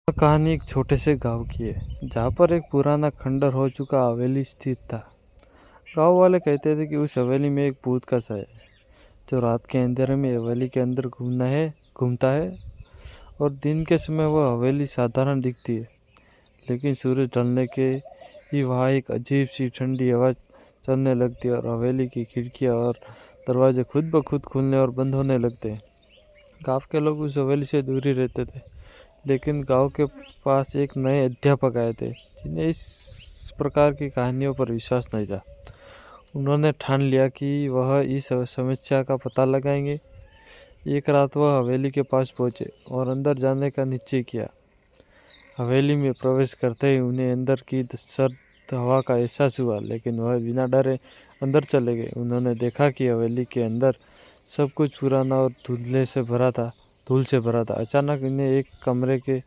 कहानी एक छोटे से गांव की है जहाँ पर एक पुराना खंडर हो चुका हवेली स्थित था। गांव वाले कहते थे कि उस हवेली में एक भूत का साया है जो रात के अंधेरे में हवेली के अंदर घूमता है। और दिन के समय वह हवेली साधारण दिखती है, लेकिन सूरज ढलने के ही वहाँ एक अजीब सी ठंडी हवा चलने लगती है और हवेली की खिड़कियाँ और दरवाजे खुद ब खुद खुलने और बंद होने लगते हैं। गांव के लोग उस हवेली से दूर ही रहते थे, लेकिन गांव के पास एक नए अध्यापक आए थे जिन्हें इस प्रकार की कहानियों पर विश्वास नहीं था। उन्होंने ठान लिया कि वह इस समस्या का पता लगाएंगे। एक रात वह हवेली के पास पहुंचे और अंदर जाने का निश्चय किया। हवेली में प्रवेश करते ही उन्हें अंदर की सर्द हवा का एहसास हुआ, लेकिन वह बिना डरे अंदर चले गए। उन्होंने देखा कि हवेली के अंदर सब कुछ पुराना और धूल से भरा था। अचानक इन्हें एक कमरे के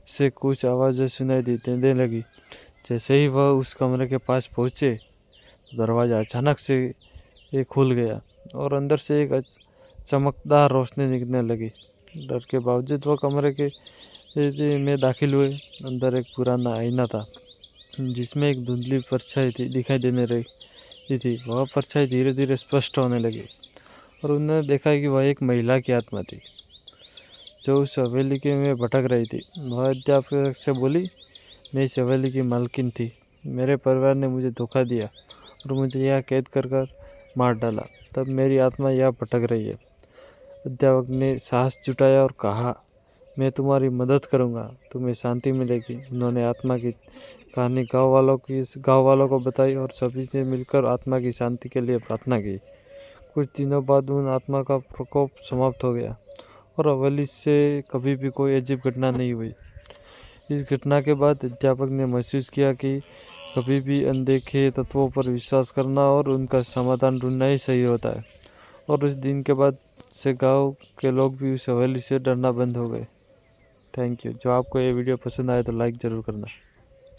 से कुछ आवाज़ें सुनाई देने लगी। जैसे ही वह उस कमरे के पास पहुँचे, दरवाज़ा अचानक से खुल गया और अंदर से एक चमकदार रोशनी निकलने लगी। डर के बावजूद वह कमरे के में दाखिल हुए। अंदर एक पुराना आईना था जिसमें एक धुंधली परछाई दिखाई देने रही थी। वह परछाई धीरे धीरे स्पष्ट होने लगी और उन्होंने देखा कि वह एक महिला की आत्मा थी जो उस हवेली के में भटक रही थी। वह अध्यापक से बोली, मैं इस हवेली की मालकिन थी। मेरे परिवार ने मुझे धोखा दिया और मुझे यहाँ कैद कर मार डाला। तब मेरी आत्मा यहाँ भटक रही है। अध्यापक ने साहस जुटाया और कहा, मैं तुम्हारी मदद करूँगा, तुम्हें शांति मिलेगी। उन्होंने आत्मा की कहानी गाँव वालों को बताई और सभी ने मिलकर आत्मा की शांति के लिए प्रार्थना की। कुछ दिनों बाद उन आत्मा का प्रकोप समाप्त हो गया और हवेली से कभी भी कोई अजीब घटना नहीं हुई। इस घटना के बाद अध्यापक ने महसूस किया कि कभी भी अनदेखे तत्वों पर विश्वास करना और उनका समाधान ढूंढना ही सही होता है। और उस दिन के बाद से गांव के लोग भी उस हवेली से डरना बंद हो गए। Thank you. जो आपको ये वीडियो पसंद आए तो लाइक ज़रूर करना।